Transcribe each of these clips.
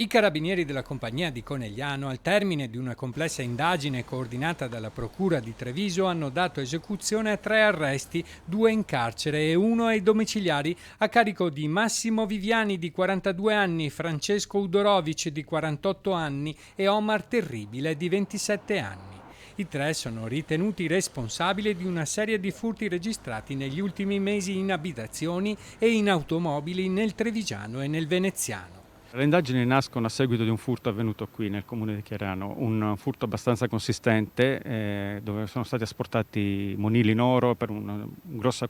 I carabinieri della compagnia di Conegliano, al termine di una complessa indagine coordinata dalla Procura di Treviso, hanno dato esecuzione a 3 arresti, 2 in carcere e 1 ai domiciliari, a carico di Massimo Viviani di 42 anni, Francesco Udorovic di 48 anni e Omar Terribile di 27 anni. I 3 sono ritenuti responsabili di una serie di furti registrati negli ultimi mesi in abitazioni e in automobili nel Trevigiano e nel Veneziano. Le indagini nascono a seguito di un furto avvenuto qui nel comune di Chiarano, un furto abbastanza consistente dove sono stati asportati monili in oro per un grosso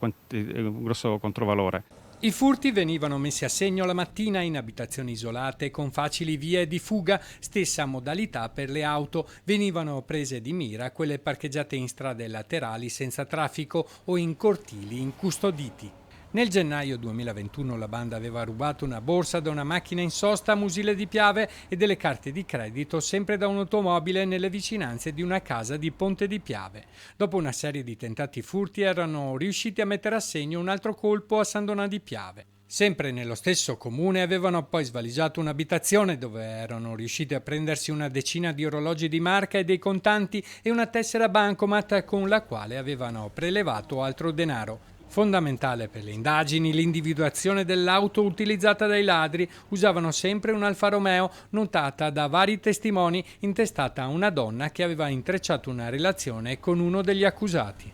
controvalore. I furti venivano messi a segno la mattina in abitazioni isolate con facili vie di fuga, stessa modalità per le auto. Venivano prese di mira quelle parcheggiate in strade laterali senza traffico o in cortili incustoditi. Nel gennaio 2021 la banda aveva rubato una borsa da una macchina in sosta a Musile di Piave e delle carte di credito sempre da un'automobile nelle vicinanze di una casa di Ponte di Piave. Dopo una serie di tentati furti erano riusciti a mettere a segno un altro colpo a San Donà di Piave. Sempre nello stesso comune avevano poi svaligiato un'abitazione dove erano riusciti a prendersi una decina di orologi di marca e dei contanti e una tessera bancomat con la quale avevano prelevato altro denaro. Fondamentale per le indagini l'individuazione dell'auto utilizzata dai ladri. Usavano sempre un Alfa Romeo notata da vari testimoni, intestata a una donna che aveva intrecciato una relazione con uno degli accusati.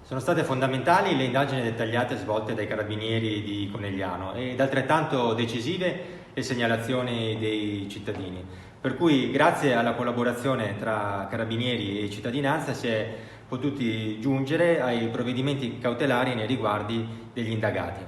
Sono state fondamentali le indagini dettagliate svolte dai carabinieri di Conegliano ed altrettanto decisive le segnalazioni dei cittadini. Per cui grazie alla collaborazione tra carabinieri e cittadinanza si è potuti giungere ai provvedimenti cautelari nei riguardi degli indagati.